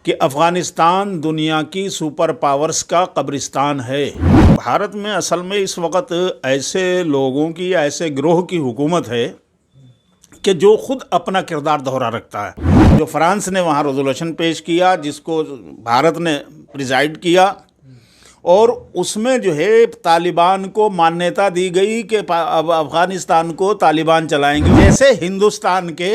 कि अफ़गानिस्तान दुनिया की सुपर पावर्स का कब्रिस्तान है। भारत में असल में इस वक्त ऐसे लोगों की या ऐसे गिरोह की हुकूमत है कि जो खुद अपना किरदार दोहरा रखता है। जो फ्रांस ने वहाँ रेजोल्यूशन पेश किया, जिसको भारत ने प्रिजाइड किया, और उसमें जो है तालिबान को मान्यता दी गई कि अब अफ़गानिस्तान को तालिबान चलाएंगे। जैसे हिंदुस्तान के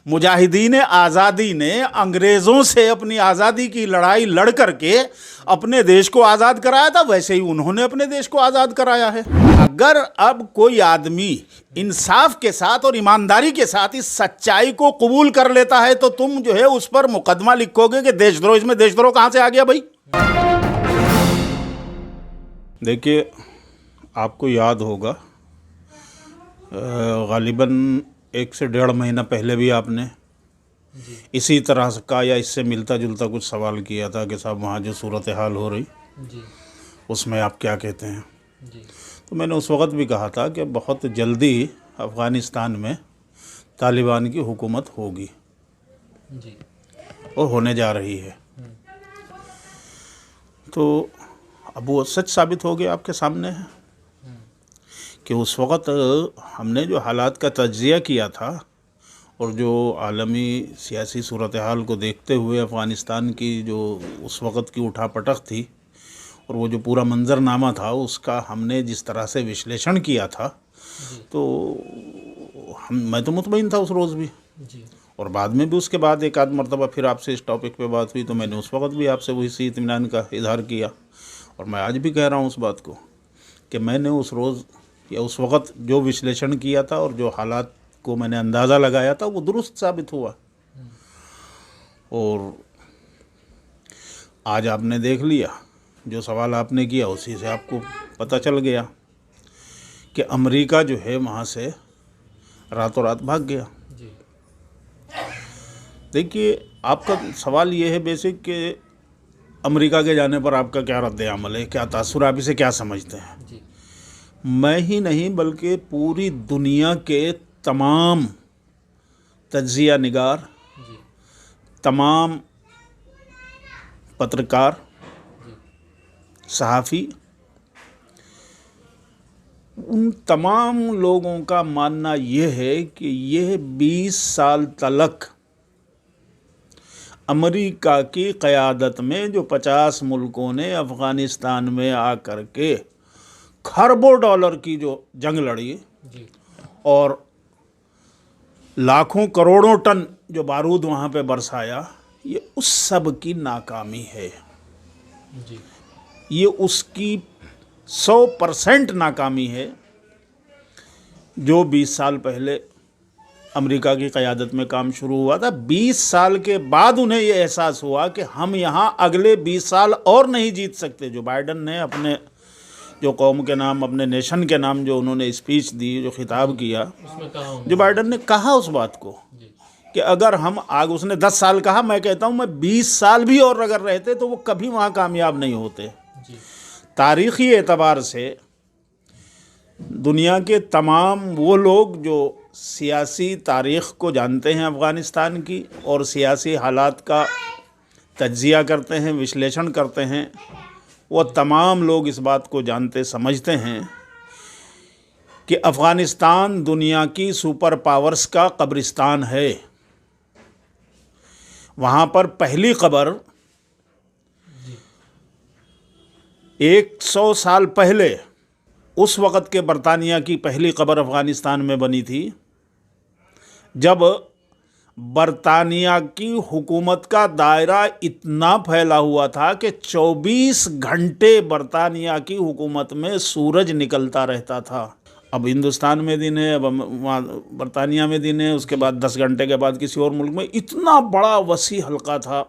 मुजाहिदीन आज़ादी ने अंग्रेज़ों से अपनी आज़ादी की लड़ाई लड़ करके अपने देश को आज़ाद कराया था, वैसे ही उन्होंने अपने देश को आज़ाद कराया है। अगर अब कोई आदमी इंसाफ के साथ और ईमानदारी के साथ इस सच्चाई को कबूल कर लेता है तो तुम जो है उस पर मुकदमा लिखोगे कि देशद्रोह। इसमें देशद्रोह कहाँ से आ गया भाई? देखिए, आपको याद होगा गालिबन 1 से 1.5 महीना पहले भी आपने इसी तरह का या इससे मिलता जुलता कुछ सवाल किया था कि साहब वहाँ जो सूरत हाल हो रही उसमें आप क्या कहते हैं। तो मैंने उस वक़्त भी कहा था कि बहुत जल्दी अफ़गानिस्तान में तालिबान की हुकूमत होगी और होने जा रही है। तो अब वो सच साबित हो गया, आपके सामने है कि उस वक़्त हमने जो हालात का तज्ज़िया किया था और जो आलमी सियासी सूरत हाल को देखते हुए अफ़गानिस्तान की जो उस वक़्त की उठापटक थी और वो जो पूरा मंज़रनामा था उसका हमने जिस तरह से विश्लेषण किया था, तो मैं तो मुतमईन था उस रोज़ भी, और बाद में भी उसके बाद एक आध मरतबा फिर आपसे इस टॉपिक पे बात हुई तो मैंने उस वक़्त भी आपसे वही इत्मीनान का इजहार किया। और मैं आज भी कह रहा हूँ उस बात को कि मैंने उस रोज़ या उस वक़्त जो विश्लेषण किया था और जो हालात को मैंने अंदाज़ा लगाया था वो दुरुस्त साबित हुआ। और आज आपने देख लिया, जो सवाल आपने किया उसी से आपको पता चल गया कि अमेरिका जो है वहाँ से रातों रात भाग गया। देखिए, आपका सवाल ये है बेसिक कि अमेरिका के जाने पर आपका क्या रद्द-ए-अमल है, क्या तासुर, आप इसे क्या समझते हैं? मैं ही नहीं बल्कि पूरी दुनिया के तमाम तज्ज़िया निगार, तमाम पत्रकार, सहाफ़ी, उन तमाम लोगों का मानना ये है कि यह 20 साल तलक अमेरिका की क़यादत में जो 50 मुल्कों ने अफ़गानिस्तान में आकर के खरबों डॉलर की जो जंग लड़ी और लाखों करोड़ों टन जो बारूद वहाँ पे बरसाया, ये उस सब की नाकामी है। ये उसकी 100% नाकामी है जो 20 साल पहले अमेरिका की क़यादत में काम शुरू हुआ था। 20 साल के बाद उन्हें ये एहसास हुआ कि हम यहाँ अगले 20 साल और नहीं जीत सकते। जो बाइडन ने अपने जो कौम के नाम, अपने नेशन के नाम जो उन्होंने स्पीच दी, जो खिताब किया, जो बाइडन ने कहा उस बात को कि अगर हम आगे, उसने 10 साल कहा, मैं कहता हूँ मैं 20 साल भी और अगर रहते तो वो कभी वहाँ कामयाब नहीं होते। तारीख़ी एतबार से दुनिया के तमाम वो लोग जो सियासी तारीख़ को जानते हैं अफ़गानिस्तान की और सियासी हालात का तज्ज़िया करते हैं, विश्लेषण करते हैं, वो तमाम लोग इस बात को जानते समझते हैं कि अफ़गानिस्तान दुनिया की सुपर पावर्स का कब्रिस्तान है। वहाँ पर पहली कब्र 100 साल पहले उस वक़्त के बरतानिया की पहली कब्र अफ़गानिस्तान में बनी थी, जब बरतानिया की हुकूमत का दायरा इतना फैला हुआ था कि 24 घंटे बरतानिया की हुकूमत में सूरज निकलता रहता था। अब हिंदुस्तान में दिन है, अब वहाँ बरतानिया में दिन है, उसके बाद 10 घंटे के बाद किसी और मुल्क में। इतना बड़ा वसी हल्का था,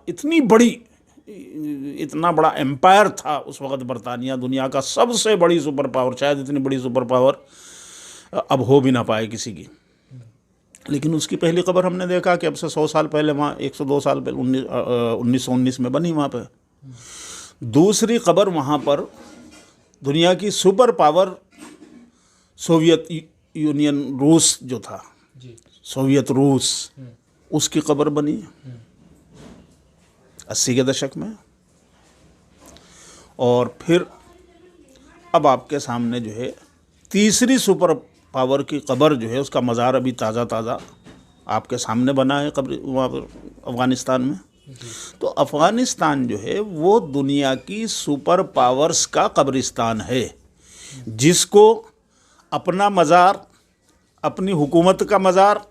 इतना बड़ा एम्पायर था उस वक़्त बरतानिया, दुनिया का सबसे बड़ी सुपर पावर। शायद इतनी बड़ी सुपर पावर अब हो भी ना पाए किसी की। लेकिन उसकी पहली खबर हमने देखा कि अब से 100 साल पहले वहाँ, 102 साल पहले 1919 में बनी वहाँ पे। दूसरी खबर वहाँ पर दुनिया की सुपर पावर सोवियत यूनियन, रूस जो था, सोवियत रूस, उसकी खबर बनी। 80 के दशक में। और फिर अब आपके सामने जो है तीसरी सुपर पावर की कब्र जो है, उसका मज़ार अभी ताज़ा ताज़ा आपके सामने बना है कब्र वहाँ पर अफ़गानिस्तान में। तो अफ़गानिस्तान जो है वो दुनिया की सुपर पावर्स का कब्रिस्तान है, जिसको अपना मज़ार, अपनी हुकूमत का मज़ार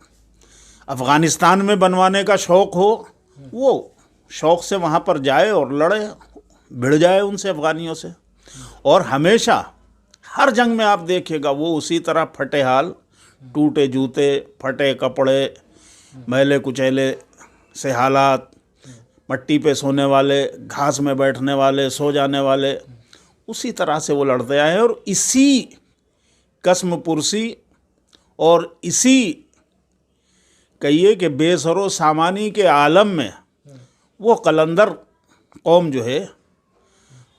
अफ़गानिस्तान में बनवाने का शौक़ हो, वो शौक़ से वहाँ पर जाए और लड़े, भिड़ जाए उनसे, अफ़गानियों से। और हमेशा हर जंग में आप देखिएगा वो उसी तरह फटे हाल, टूटे जूते, फटे कपड़े, मैले कुचैले से हालात, मट्टी पे सोने वाले, घास में बैठने वाले, सो जाने वाले, उसी तरह से वो लड़ते आए। और इसी कसम पुरसी और इसी कहिए कि बेसरो सामानी के आलम में वो कलंदर कौम जो है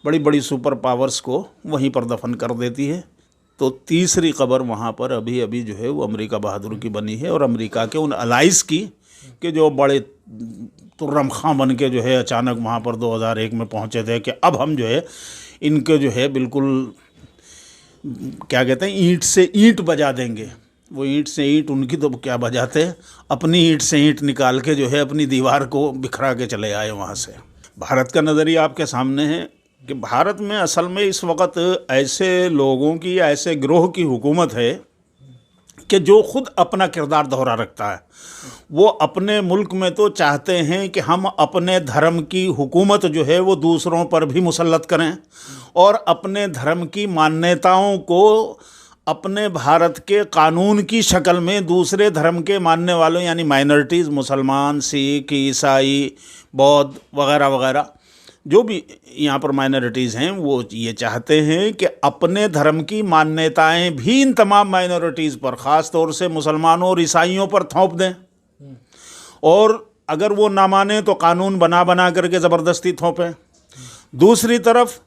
बड़ी बड़ी सुपर पावर्स को वहीं पर दफन कर देती है। तो तीसरी कब्र वहाँ पर अभी अभी जो है वो अमेरिका बहादुर की बनी है, और अमेरिका के उन अलाइज की कि जो बड़े तुर्रम खां बन के जो है अचानक वहाँ पर 2001 में पहुँचे थे कि अब हम जो है इनके जो है बिल्कुल क्या कहते हैं, ईंट से ईंट बजा देंगे। वो ईंट से ईंट उनकी तो क्या बजाते, अपनी ईंट से ईंट निकाल के जो है अपनी दीवार को बिखरा के चले आए वहाँ से। भारत का नज़रिया आपके सामने है कि भारत में असल में इस वक्त ऐसे लोगों की या ऐसे गिरोह की हुकूमत है कि जो खुद अपना किरदार दोहरा रखता है। वो अपने मुल्क में तो चाहते हैं कि हम अपने धर्म की हुकूमत जो है वो दूसरों पर भी मुसल्लत करें, और अपने धर्म की मान्यताओं को अपने भारत के कानून की शक्ल में दूसरे धर्म के मानने वालों यानी माइनॉरिटीज़, मुसलमान, सिख, ईसाई, बौद्ध वगैरह वगैरह जो भी यहाँ पर माइनॉरिटीज़ हैं, वो ये चाहते हैं कि अपने धर्म की मान्यताएं भी इन तमाम माइनॉरिटीज़ पर, ख़ास तौर से मुसलमानों और ईसाइयों पर थोप दें, और अगर वो ना माने तो कानून बना बना करके ज़बरदस्ती थोपें। दूसरी तरफ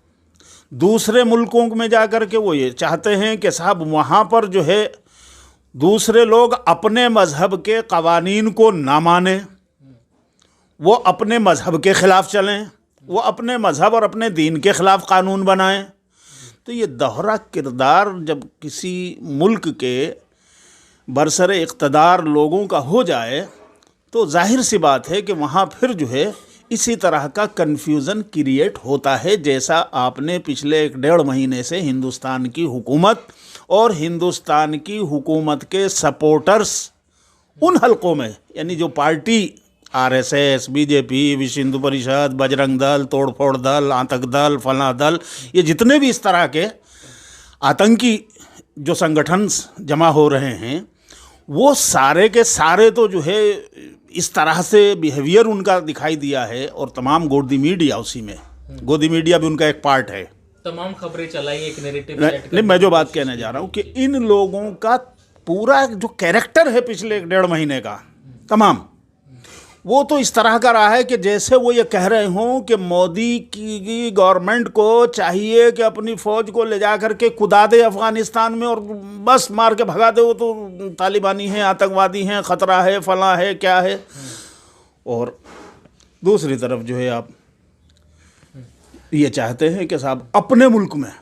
दूसरे मुल्कों में जा कर के वो ये चाहते हैं कि साहब वहाँ पर जो है दूसरे लोग अपने मज़हब के क़वानीन को ना माने, वो अपने मज़हब के ख़िलाफ़ चलें, वो अपने मज़हब और अपने दीन के ख़िलाफ़ कानून बनाएं। तो ये दोहरा किरदार जब किसी मुल्क के बरसरे इक़्तिदार लोगों का हो जाए तो जाहिर सी बात है कि वहाँ फिर जो है इसी तरह का कन्फ्यूज़न क्रिएट होता है, जैसा आपने पिछले 1-1.5 महीने से हिंदुस्तान की हुकूमत और हिंदुस्तान की हुकूमत के सपोर्टर्स उन हलकों में, यानी जो पार्टी आरएसएस, बीजेपी, विश्व हिंदू परिषद, बजरंग दल, तोड़फोड़ दल, आतंक दल, फलां दल, ये जितने भी इस तरह के आतंकी जो संगठन जमा हो रहे हैं, वो सारे के सारे तो जो है इस तरह से बिहेवियर उनका दिखाई दिया है। और तमाम गोदी मीडिया, उसी में गोदी मीडिया भी उनका एक पार्ट है, तमाम खबरें चलाई, एक नैरेटिव सेट नहीं, मैं जो बात कहने जा रहा हूँ कि इन लोगों का पूरा जो कैरेक्टर है पिछले 1-1.5 महीने का तमाम, वो तो इस तरह का रहा है कि जैसे वो ये कह रहे हों कि मोदी की गवर्नमेंट को चाहिए कि अपनी फ़ौज को ले जा कर के कुदा दे अफ़गानिस्तान में और बस मार के भगा दे, वो तो तालिबानी हैं, आतंकवादी हैं, ख़तरा है, फलां है, क्या है। और दूसरी तरफ जो है आप ये चाहते हैं कि साहब अपने मुल्क में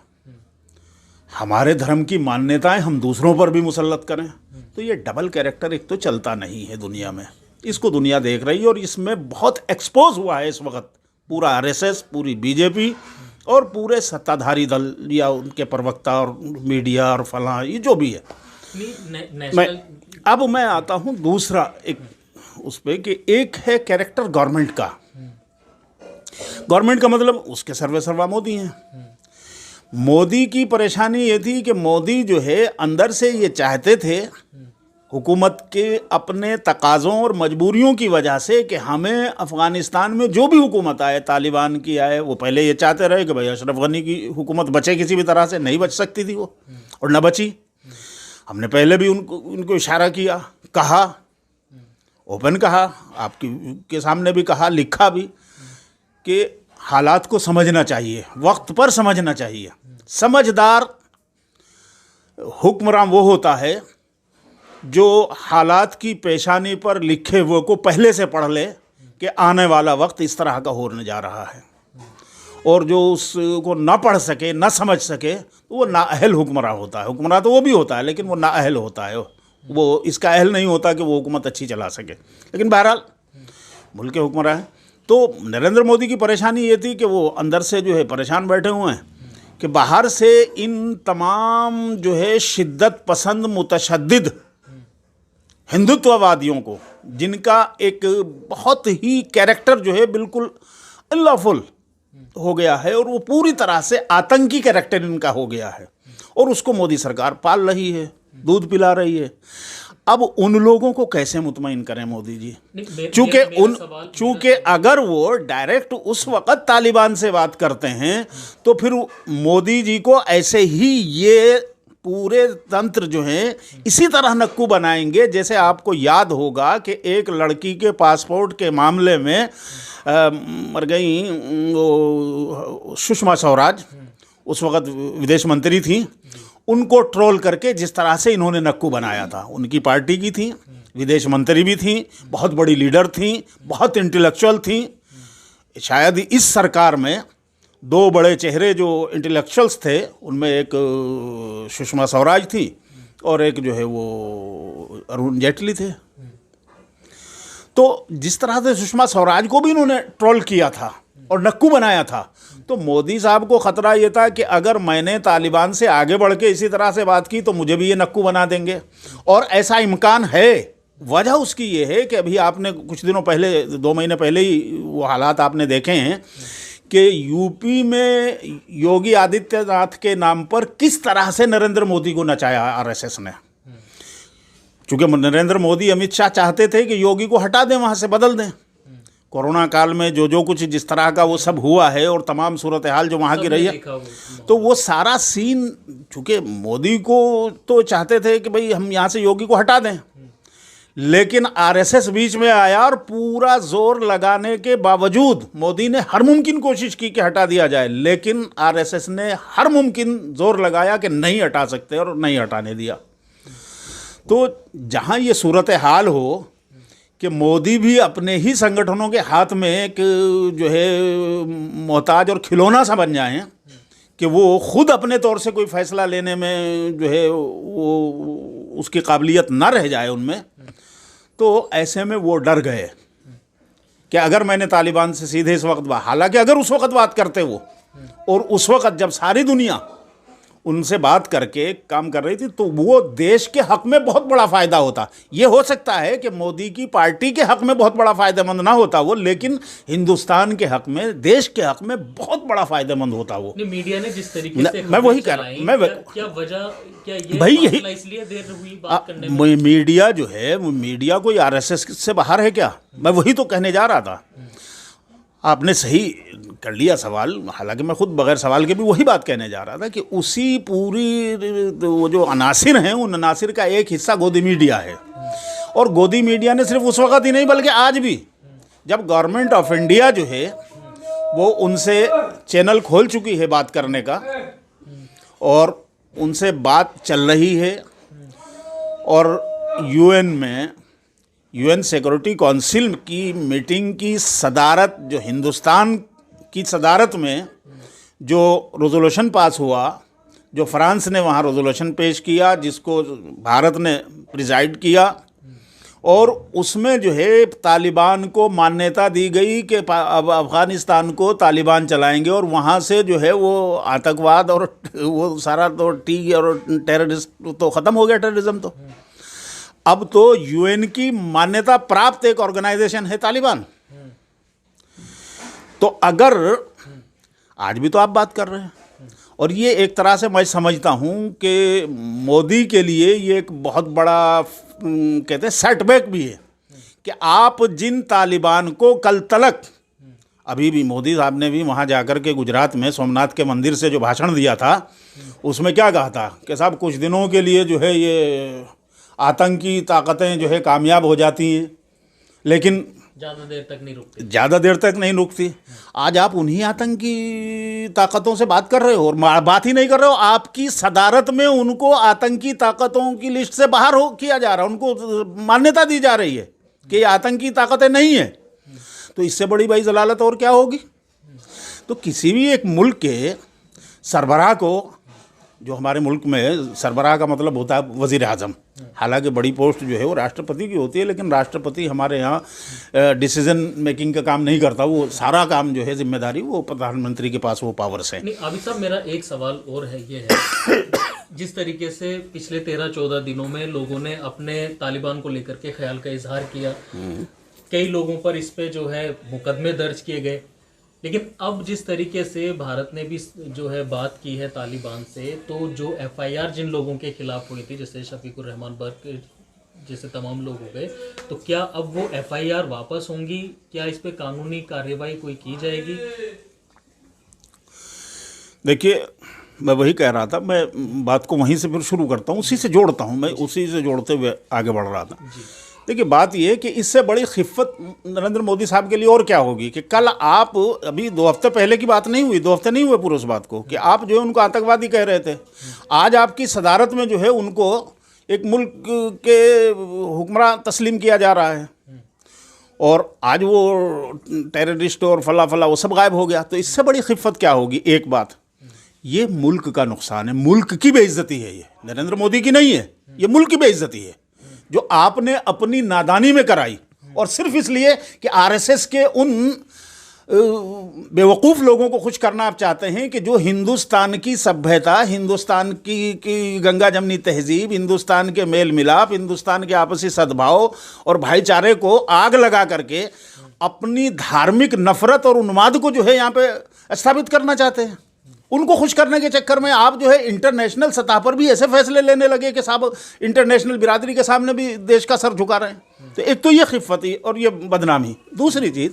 हमारे धर्म की मान्यताएं हम दूसरों पर भी मुसल्लत करें। तो ये डबल कैरेक्टर एक तो चलता नहीं है दुनिया में, इसको दुनिया देख रही है, और इसमें बहुत एक्सपोज हुआ है इस वक्त पूरा आरएसएस, पूरी बीजेपी और पूरे सत्ताधारी दल या उनके प्रवक्ता और मीडिया और फलां, ये जो भी है। अब मैं आता हूँ दूसरा एक उस पर कि एक है कैरेक्टर गवर्नमेंट का। गवर्नमेंट का मतलब उसके सर्वे सर्वा मोदी हैं। मोदी की परेशानी ये थी कि मोदी जो है अंदर से ये चाहते थे हुकूमत के अपने तकाज़ों और मजबूरियों की वजह से कि हमें अफ़गानिस्तान में जो भी हुकूमत आए, तालिबान की आए, वो पहले ये चाहते रहे कि भाई अशरफ गनी की हुकूमत बचे, किसी भी तरह से नहीं बच सकती थी वो, और न बची। हमने पहले भी उनको इशारा किया, कहा, ओपन कहा, आपकी के सामने भी कहा, लिखा भी कि हालात को समझना चाहिए, वक्त पर समझना चाहिए। समझदार हुक्मरान वो होता है जो हालात की पेशानी पर लिखे हुए को पहले से पढ़ ले कि आने वाला वक्त इस तरह का होने जा रहा है, और जो उसको ना पढ़ सके, ना समझ सके, तो वो नाअहल हुक्मरान होता है। हुक्मरान तो वो भी होता है, लेकिन वो नाअहल होता है, वो इसका अहल नहीं होता कि वो हुकूमत अच्छी चला सके। लेकिन बहरहाल मुल्क के हुक्मरान हैं। तो नरेंद्र मोदी की परेशानी ये थी कि वो अंदर से जो है परेशान बैठे हुए हैं कि बाहर से इन तमाम जो है शिद्दत पसंद मुतशद्दिद हिंदुत्ववादियों को, जिनका एक बहुत ही कैरेक्टर जो है बिल्कुल अल्लाहफुल हो गया है, और वो पूरी तरह से आतंकी कैरेक्टर इनका हो गया है, और उसको मोदी सरकार पाल रही है, दूध पिला रही है। अब उन लोगों को कैसे मुतमईन करें मोदी जी? चूंकि अगर वो डायरेक्ट उस वक़्त तालिबान से बात करते हैं तो फिर मोदी जी को ऐसे ही ये पूरे तंत्र जो हैं इसी तरह नक्कू बनाएंगे। जैसे आपको याद होगा कि एक लड़की के पासपोर्ट के मामले में मर गई वो सुषमा स्वराज, उस वक़्त विदेश मंत्री थी, उनको ट्रोल करके जिस तरह से इन्होंने नक्कू बनाया था। उनकी पार्टी की थी, विदेश मंत्री भी थी, बहुत बड़ी लीडर थी, बहुत इंटेलेक्चुअल थी। शायद इस सरकार में दो बड़े चेहरे जो इंटेलेक्चुअल्स थे, उनमें एक सुषमा स्वराज थी और एक जो है वो अरुण जेटली थे। तो जिस तरह से सुषमा स्वराज को भी इन्होंने ट्रोल किया था और नक्कू बनाया था, तो मोदी साहब को ख़तरा ये था कि अगर मैंने तालिबान से आगे बढ़ के इसी तरह से बात की तो मुझे भी ये नक्कू बना देंगे, और ऐसा इम्कान है। वजह उसकी ये है कि अभी आपने कुछ दिनों पहले, 2 महीने पहले ही वो हालात आपने देखे हैं कि यूपी में योगी आदित्यनाथ के नाम पर किस तरह से नरेंद्र मोदी को नचाया आरएसएस ने। चूँकि नरेंद्र मोदी, अमित शाह चाहते थे कि योगी को हटा दें, वहाँ से बदल दें। कोरोना काल में जो कुछ जिस तरह का वो सब हुआ है और तमाम सूरत हाल जो वहाँ की रही है, तो वो सारा सीन, चूँकि मोदी को तो चाहते थे कि भाई हम यहाँ से योगी को हटा दें, लेकिन आरएसएस बीच में आया और पूरा जोर लगाने के बावजूद मोदी ने हर मुमकिन कोशिश की कि हटा दिया जाए, लेकिन आरएसएस ने हर मुमकिन जोर लगाया कि नहीं हटा सकते और नहीं हटाने दिया। तो जहाँ ये सूरत हाल हो कि मोदी भी अपने ही संगठनों के हाथ में एक जो है मोहताज और खिलौना सा बन जाएं कि वो खुद अपने तौर से कोई फ़ैसला लेने में जो है वो उसकी काबिलियत ना रह जाए उनमें, तो ऐसे में वो डर गए कि अगर मैंने तालिबान से सीधे इस वक्त हालांकि अगर उस वक्त बात करते वो, और उस वक्त जब सारी दुनिया उनसे बात करके काम कर रही थी, तो वो देश के हक में बहुत बड़ा फ़ायदा होता। ये हो सकता है कि मोदी की पार्टी के हक में बहुत बड़ा फ़ायदेमंद ना होता वो, लेकिन हिंदुस्तान के हक में, देश के हक में बहुत बड़ा फ़ायदेमंद होता वो। मीडिया ने जिस तरीके से मैं वही कह रहा हूँ, क्या वजह, क्या ये भाई यही इसलिए देर हुई बात करने में? मीडिया जो है, मीडिया कोई आरएसएस से बाहर है क्या? मैं वही तो कहने जा रहा था। आपने सही कर लिया सवाल, हालांकि मैं खुद बगैर सवाल के भी वही बात कहने जा रहा था कि उसी पूरी वो जो अनासिर हैं, उन अनासिर का एक हिस्सा गोदी मीडिया है। और गोदी मीडिया ने सिर्फ उस वक़्त ही नहीं बल्कि आज भी, जब गवर्नमेंट ऑफ इंडिया जो है वो उनसे चैनल खोल चुकी है बात करने का, और उनसे बात चल रही है, और यूएन सिक्योरिटी काउंसिल की मीटिंग की सदारत, जो हिंदुस्तान की सदारत में जो रेजोल्यूशन पास हुआ, जो फ्रांस ने वहाँ रेजोल्यूशन पेश किया, जिसको भारत ने प्रिजाइड किया, और उसमें जो है तालिबान को मान्यता दी गई कि अब अफ़गानिस्तान को तालिबान चलाएंगे, और वहाँ से जो है वो आतंकवाद और वो सारा तो और टेररिस्ट तो ख़त्म हो गया, टेररिज्म तो। अब तो यूएन की मान्यता प्राप्त एक ऑर्गेनाइजेशन है तालिबान। तो अगर आज भी तो आप बात कर रहे हैं, और ये एक तरह से मैं समझता हूँ कि मोदी के लिए ये एक बहुत बड़ा कहते हैं सेटबैक भी है कि आप जिन तालिबान को कल तलक, अभी भी मोदी साहब ने भी वहाँ जाकर के गुजरात में सोमनाथ के मंदिर से जो भाषण दिया था, उसमें क्या कहा था कि साहब कुछ दिनों के लिए जो है ये आतंकी ताकतें जो है कामयाब हो जाती हैं, लेकिन ज़्यादा देर तक नहीं रुकती। आज आप उन्हीं आतंकी ताकतों से बात कर रहे हो, और बात ही नहीं कर रहे हो, आपकी सदारत में उनको आतंकी ताकतों की लिस्ट से बाहर किया जा रहा है, उनको मान्यता दी जा रही है कि ये आतंकी ताकतें नहीं है। तो तो इससे बड़ी भाई जलालत और क्या होगी। तो किसी भी एक मुल्क के सरबराह को, जो हमारे मुल्क में सरबराह का मतलब होता है वज़ीर आज़म, हालांकि बड़ी पोस्ट जो है वो राष्ट्रपति की होती है, लेकिन राष्ट्रपति हमारे यहाँ डिसीजन मेकिंग का काम नहीं करता, वो सारा काम जो है जिम्मेदारी वो प्रधानमंत्री के पास वो पावर्स है। नहीं अभी साहब मेरा एक सवाल और है, ये है जिस तरीके से पिछले 13-14 दिनों में लोगों ने अपने तालिबान को लेकर के ख्याल का इजहार किया, कई लोगों पर इस पे जो है मुकदमे दर्ज किए गए, लेकिन अब जिस तरीके से भारत ने भी जो है बात की है तालिबान से, तो जो एफआईआर जिन लोगों के खिलाफ हुई थी, जैसे शफीकुर रहमान बर्क जैसे तमाम लोग हो गए, तो क्या अब वो एफआईआर वापस होंगी? क्या इस पे कानूनी कार्यवाही कोई की जाएगी? देखिए, मैं वही कह रहा था, मैं बात को वहीं से फिर शुरू करता हूँ, उसी से जोड़ता हूँ, मैं उसी से जोड़ते हुए आगे बढ़ रहा था। देखिए, बात यह है कि इससे बड़ी खिफ़्फ़त नरेंद्र मोदी साहब के लिए और क्या होगी कि कल आप, अभी 2 हफ्ते पहले की बात नहीं हुई, 2 हफ्ते नहीं हुए पूरे उस बात को, कि आप जो है उनको आतंकवादी कह रहे थे। आज आपकी सदारत में जो है उनको एक मुल्क के हुक्मरान तस्लीम किया जा रहा है, और आज वो टेररिस्ट और फला फला वो सब गायब हो गया। तो इससे बड़ी खिफ़्फ़त क्या होगी? एक बात, ये मुल्क का नुकसान है, मुल्क की बेइज्जती है, ये नरेंद्र मोदी की नहीं है, ये मुल्क की बेइज्जती है जो आपने अपनी नादानी में कराई, और सिर्फ इसलिए कि आरएसएस के उन बेवकूफ़ लोगों को खुश करना आप चाहते हैं कि जो हिंदुस्तान की सभ्यता, हिंदुस्तान की गंगा जमनी तहजीब, हिंदुस्तान के मेल मिलाप, हिंदुस्तान के आपसी सद्भाव और भाईचारे को आग लगा करके अपनी धार्मिक नफरत और उन्माद को जो है यहाँ पे स्थापित करना चाहते हैं। उनको खुश करने के चक्कर में आप जो है इंटरनेशनल सतह पर भी ऐसे फैसले लेने लगे कि साहब इंटरनेशनल बिरादरी के सामने भी देश का सर झुका रहे हैं। तो एक तो ये खिफ़्फ़ती और ये बदनामी। दूसरी चीज़,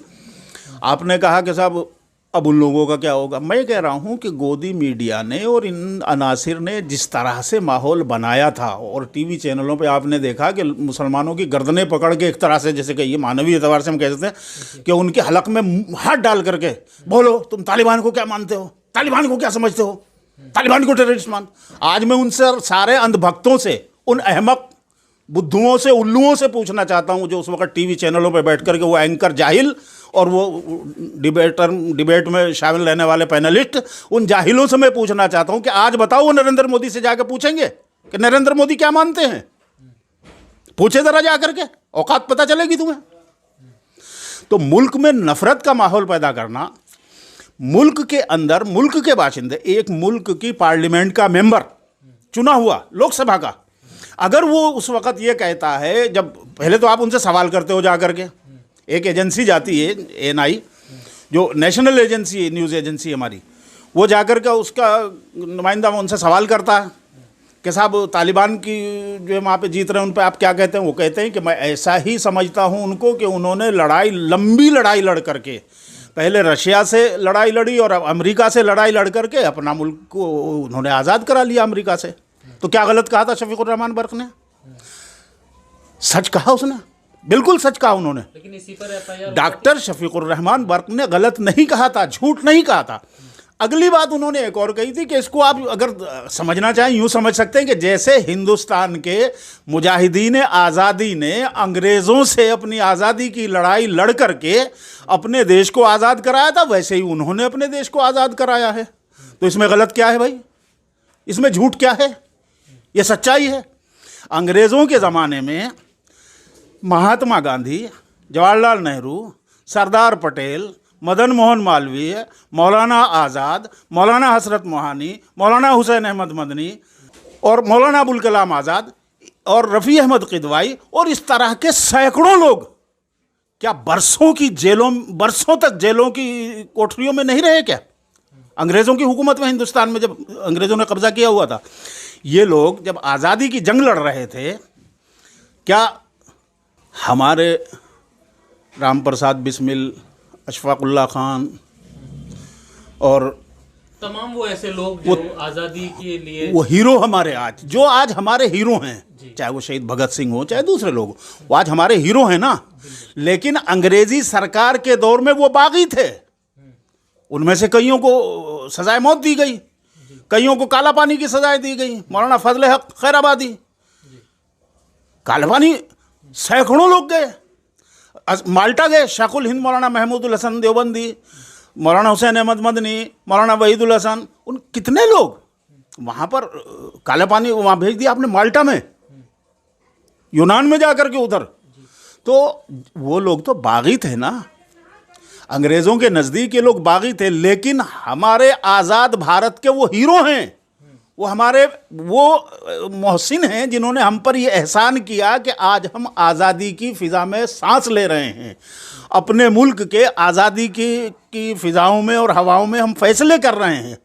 आपने कहा कि साहब अब उन लोगों का क्या होगा। मैं कह रहा हूँ कि गोदी मीडिया ने और इन अनासिर ने जिस तरह से माहौल बनाया था, और टीवी चैनलों पे आपने देखा कि मुसलमानों की गर्दनें पकड़ के एक तरह से, जैसे कि ये मानवीय एतबार से हम कह सकते हैं कि उनके हलक में हाथ डाल करके बोलो तुम तालिबान को क्या मानते हो, तालिबान को क्या समझते हो, तालिबान को टेररिस्ट मान। आज मैं उनसे सारे अंधभक्तों से, उन अहमक बुद्धुओं से, उल्लुओं से पूछना चाहता हूं जो उस वक्त टीवी चैनलों पर बैठ करके वो एंकर जाहिल और वो डिबेट में शामिल रहने वाले पैनलिस्ट, उन जाहिलों से मैं पूछना चाहता हूं कि आज बताओ वो नरेंद्र मोदी से जाकर पूछेंगे कि नरेंद्र मोदी क्या मानते हैं? पूछे जरा जा करके, औकात पता चलेगी तुम्हें। तो मुल्क में नफरत का माहौल पैदा करना, मुल्क के अंदर मुल्क के बाशिंदे, एक मुल्क की पार्लियामेंट का मेंबर चुना हुआ लोकसभा का, अगर वो उस वक्त ये कहता है, जब पहले तो आप उनसे सवाल करते हो जा करके, एक एजेंसी जाती है एएनआई जो नेशनल एजेंसी है, न्यूज़ एजेंसी हमारी, वो जाकर के उसका नुमाइंदा उनसे सवाल करता है कि साहब तालिबान की जो वहाँ पे जीत रहे हैं उन पर आप क्या कहते हैं? वो कहते हैं कि मैं ऐसा ही समझता हूँ उनको कि उन्होंने लंबी लड़ाई लड़ करके, पहले रशिया से लड़ाई लड़ी और अब अमेरिका से लड़ाई लड़ करके अपना मुल्क को उन्होंने आज़ाद करा लिया अमेरिका से। तो क्या गलत कहा था शफीकुर रहमान बर्क ने? सच कहा उसने, बिल्कुल सच कहा उन्होंने। लेकिन इसी पर एफआईआर डॉक्टर शफीकुर रहमान बर्क ने गलत नहीं कहा था, झूठ नहीं कहा था। अगली बात उन्होंने एक और कही थी कि इसको आप अगर समझना चाहें यूँ समझ सकते हैं कि जैसे हिंदुस्तान के मुजाहिदीन आज़ादी ने अंग्रेज़ों से अपनी आज़ादी की लड़ाई लड़ करके अपने देश को आज़ाद कराया था, वैसे ही उन्होंने अपने देश को आज़ाद कराया है। तो इसमें गलत क्या है भाई? इसमें झूठ क्या है? ये सच्चाई है। अंग्रेज़ों के ज़माने में महात्मा गांधी, जवाहरलाल नेहरू, सरदार पटेल, मदन मोहन मालवीय, मौलाना आज़ाद, मौलाना हसरत मोहानी, मौलाना हुसैन अहमद मदनी और मौलाना अबुल कलाम आज़ाद और रफ़ी अहमद किदवाई और इस तरह के सैकड़ों लोग क्या बरसों तक जेलों की कोठरियों में नहीं रहे क्या? अंग्रेज़ों की हुकूमत में हिंदुस्तान में जब अंग्रेज़ों ने कब्ज़ा किया हुआ था, ये लोग जब आज़ादी की जंग लड़ रहे थे, क्या हमारे राम प्रसाद बिस्मिल, अशफाकुल्ला खान और तमाम वो ऐसे लोग जो आज़ादी के लिए वो हीरो हमारे आज हमारे हीरो हैं, चाहे वो शहीद भगत सिंह हो चाहे दूसरे लोग, वो आज हमारे हीरो हैं ना। लेकिन अंग्रेजी सरकार के दौर में वो बागी थे, उनमें से कईयों को सजाए मौत दी गई, कईयों को काला पानी की सजाएं दी गई। मौलाना फजल हक खैराबादी, काला पानी सैकड़ों लोग गए। माल्टा गए, शेखुल हिंद मौलाना महमूदुल हसन देवबंदी, मौलाना हुसैन अहमद मदनी, मौलाना वहीदुल हसन, उन कितने लोग वहाँ पर काले पानी वहाँ भेज दिया आपने माल्टा में, यूनान में जाकर के उधर। तो वो लोग तो बागी थे ना, अंग्रेज़ों के नज़दीक ये लोग बागी थे, लेकिन हमारे आज़ाद भारत के वो हीरो हैं, वो हमारे वो मोहसिन हैं जिन्होंने हम पर ये एहसान किया कि आज हम आज़ादी की फ़िज़ा में सांस ले रहे हैं, अपने मुल्क के आज़ादी की फ़िज़ाओं में और हवाओं में हम फैसले कर रहे हैं।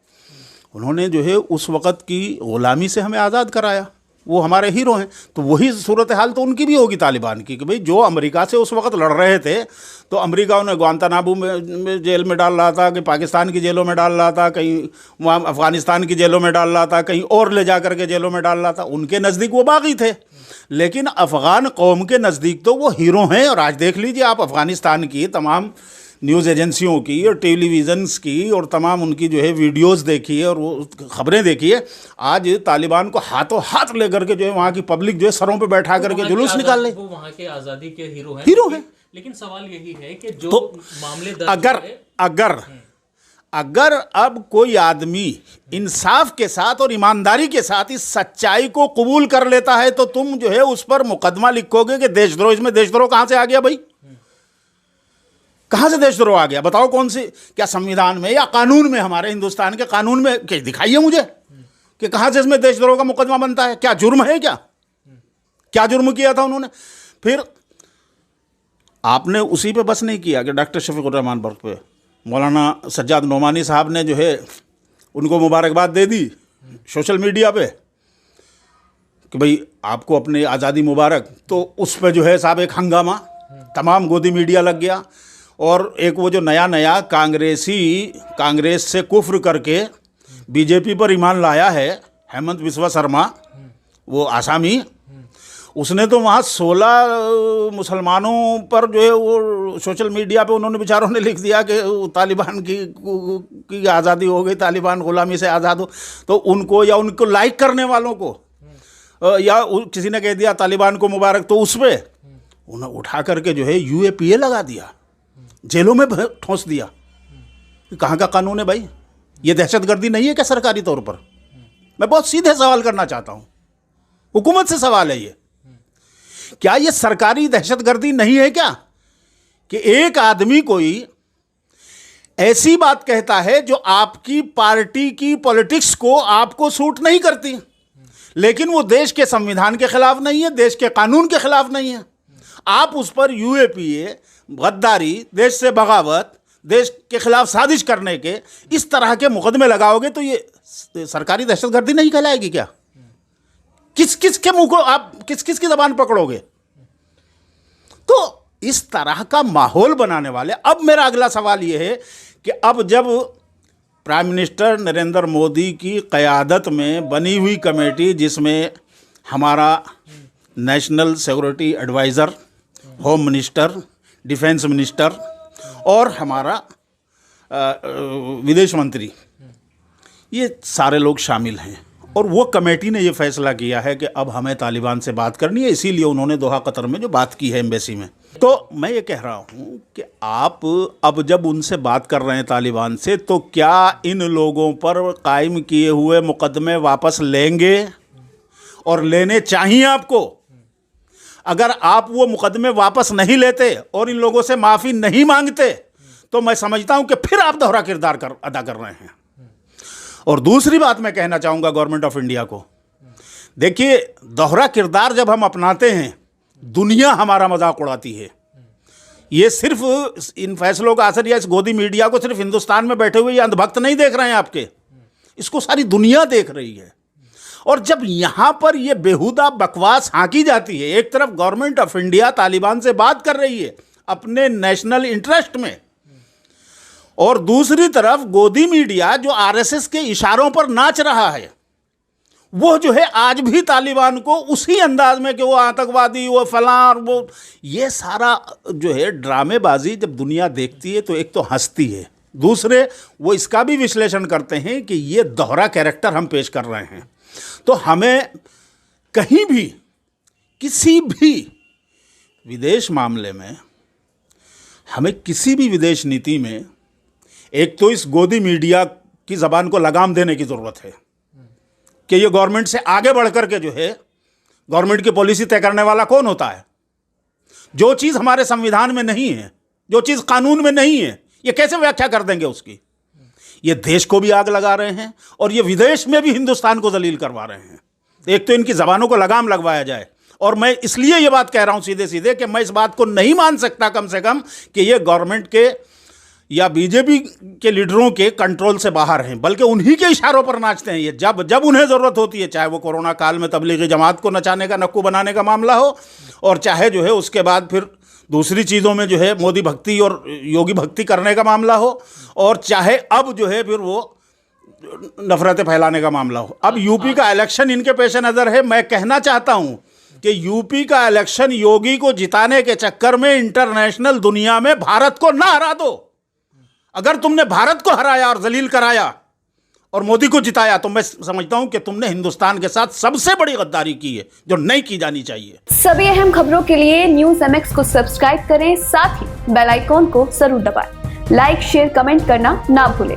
उन्होंने जो है उस वक़्त की ग़ुलामी से हमें आज़ाद कराया, वो हमारे हीरो हैं। तो वही सूरत हाल तो उनकी भी होगी तालिबान की, कि भाई जो अमेरिका से उस वक़्त लड़ रहे थे, तो अमेरिका उन्हें ग्वांतानाबू में जेल में डाल रहा था, कि पाकिस्तान की जेलों में डाल रहा था, कहीं वहाँ अफ़गानिस्तान की जेलों में डाल रहा था, कहीं और ले जा कर के जेलों में डाल रहा था। उनके नज़दीक वो बागी थे, लेकिन अफ़गान कौम के नज़दीक तो वो हीरो हैं। और आज देख लीजिए आप अफ़गानिस्तान की तमाम न्यूज़ एजेंसियों की और टेलीविज़न्स की और तमाम उनकी जो है वीडियोज़ देखिए और वो ख़बरें देखिए, आज तालिबान को हाथों हाथ लेकर के जो है वहाँ की पब्लिक जो है सरों पे बैठा करके जुलूस निकाल रही। वो वहाँ के आज़ादी के हीरो हैं, हीरो हैं। लेकिन सवाल यही है कि जो तो मामले दर्ज अगर अब कोई आदमी इंसाफ के साथ और ईमानदारी के साथ इस सच्चाई को कबूल कर लेता है, तो तुम जो है उस पर मुकदमा लिखोगे कि देशद्रोह। इसमें देशद्रोह कहाँ से आ गया भाई? कहाँ से देशद्रोह आ गया? बताओ कौन सी, क्या संविधान में या कानून में, हमारे हिंदुस्तान के कानून में क्या दिखाइए मुझे कि कहाँ से इसमें देशद्रोह का मुकदमा बनता है? क्या जुर्म है? क्या जुर्म किया था उन्होंने? फिर आपने उसी पे बस नहीं किया कि डॉक्टर शफीकुर रहमान बर्क पे मौलाना सज्जाद नोमानी साहब ने जो है उनको मुबारकबाद दे दी सोशल मीडिया पे कि भाई आपको अपनी आज़ादी मुबारक। तो उस पर जो है साहब एक हंगामा, तमाम गोदी मीडिया लग गया। और एक वो जो नया कांग्रेस से कुफ्र करके बीजेपी पर ईमान लाया है, हेमंत बिस्वा शर्मा, वो आसामी, उसने तो वहाँ 16 मुसलमानों पर जो है वो सोशल मीडिया पे उन्होंने बेचारों ने लिख दिया कि तालिबान की आज़ादी हो गई, तालिबान ग़ुलामी से आज़ाद हो। तो उनको या उनको लाइक करने वालों को या किसी ने कह दिया तालिबान को मुबारक, तो उस पर उन्हें उठा करके जो है UAPA लगा दिया, जेलों में ठोंस दिया। कहाँ का कानून है भाई? ये दहशतगर्दी नहीं है क्या सरकारी तौर पर? मैं बहुत सीधे सवाल करना चाहता हूँ, हुकूमत से सवाल है ये, क्या ये सरकारी दहशतगर्दी नहीं है क्या कि एक आदमी कोई ऐसी बात कहता है जो आपकी पार्टी की पॉलिटिक्स को आपको सूट नहीं करती, लेकिन वो देश के संविधान के खिलाफ नहीं है, देश के कानून के खिलाफ नहीं है, आप उस पर UAPA, गद्दारी, देश से बगावत, देश के खिलाफ साजिश करने के इस तरह के मुकदमे लगाओगे तो ये सरकारी दहशतगर्दी नहीं कहलाएगी क्या? किस किस के मुंह को आप किस किस की ज़बान पकड़ोगे? तो इस तरह का माहौल बनाने वाले, अब मेरा अगला सवाल ये है कि अब जब प्राइम मिनिस्टर नरेंद्र मोदी की क़यादत में बनी हुई कमेटी, जिसमें हमारा national security adviser, home minister, defence minister और हमारा विदेश मंत्री, ये सारे लोग शामिल हैं, और वो कमेटी ने ये फैसला किया है कि अब हमें तालिबान से बात करनी है, इसीलिए उन्होंने दोहा कतर में जो बात की है एम्बेसी में। तो मैं ये कह रहा हूँ कि आप अब जब उनसे बात कर रहे हैं तालिबान से, तो क्या इन लोगों पर कायम किए हुए मुकदमे वापस लेंगे? और लेने चाहिए आपको। अगर आप वो मुकदमे वापस नहीं लेते और इन लोगों से माफ़ी नहीं मांगते, तो मैं समझता हूँ कि फिर आप दोहरा किरदार अदा कर रहे हैं। और दूसरी बात मैं कहना चाहूँगा गवर्नमेंट ऑफ इंडिया को, देखिए दोहरा किरदार जब हम अपनाते हैं, दुनिया हमारा मजाक उड़ाती है। ये सिर्फ इन फैसलों का असर या इस गोदी मीडिया को सिर्फ हिंदुस्तान में बैठे हुए ये अंधभक्त नहीं देख रहे हैं आपके, इसको सारी दुनिया देख रही है। और जब यहाँ पर ये बेहुदा बकवास हाँकी जाती है, एक तरफ गवर्नमेंट ऑफ इंडिया तालिबान से बात कर रही है अपने नेशनल इंटरेस्ट में, और दूसरी तरफ गोदी मीडिया जो RSS के इशारों पर नाच रहा है, वो जो है आज भी तालिबान को उसी अंदाज में कि वो आतंकवादी, वो फलां, वो ये सारा जो है ड्रामेबाजी जब दुनिया देखती है तो एक तो हंसती है, दूसरे वो इसका भी विश्लेषण करते हैं कि ये दोहरा कैरेक्टर हम पेश कर रहे हैं। तो हमें कहीं भी किसी भी विदेश मामले में हमें किसी भी विदेश नीति में एक तो इस गोदी मीडिया की ज़बान को लगाम देने की ज़रूरत है कि ये गवर्नमेंट से आगे बढ़ कर के जो है गवर्नमेंट की पॉलिसी तय करने वाला कौन होता है। जो चीज़ हमारे संविधान में नहीं है, जो चीज़ कानून में नहीं है, ये कैसे व्याख्या कर देंगे उसकी। ये देश को भी आग लगा रहे हैं और ये विदेश में भी हिंदुस्तान को जलील करवा रहे हैं। एक तो इनकी ज़बानों को लगाम लगवाया जाए, और मैं इसलिए ये बात कह रहा हूँ सीधे सीधे कि मैं इस बात को नहीं मान सकता कम से कम कि ये गवर्नमेंट के या बीजेपी के लीडरों के कंट्रोल से बाहर हैं, बल्कि उन्हीं के इशारों पर नाचते हैं ये जब जब उन्हें ज़रूरत होती है, चाहे वो कोरोना काल में तबलीगी जमात को नचाने का नक्कू बनाने का मामला हो, और चाहे जो है उसके बाद फिर दूसरी चीज़ों में जो है मोदी भक्ति और योगी भक्ति करने का मामला हो, और चाहे अब जो है फिर वो नफरतें फैलाने का मामला हो। अब यूपी का इलेक्शन इनके पेश नज़र है। मैं कहना चाहता हूँ कि यूपी का इलेक्शन योगी को जिताने के चक्कर में इंटरनेशनल दुनिया में भारत को ना हरा दो। अगर तुमने भारत को हराया और जलील कराया और मोदी को जिताया तो मैं समझता हूं कि तुमने हिंदुस्तान के साथ सबसे बड़ी गद्दारी की है जो नहीं की जानी चाहिए। सभी अहम खबरों के लिए न्यूज़ MX को सब्सक्राइब करें, साथ ही बेल आइकॉन को जरूर दबाएं। लाइक, शेयर, कमेंट करना ना भूलें।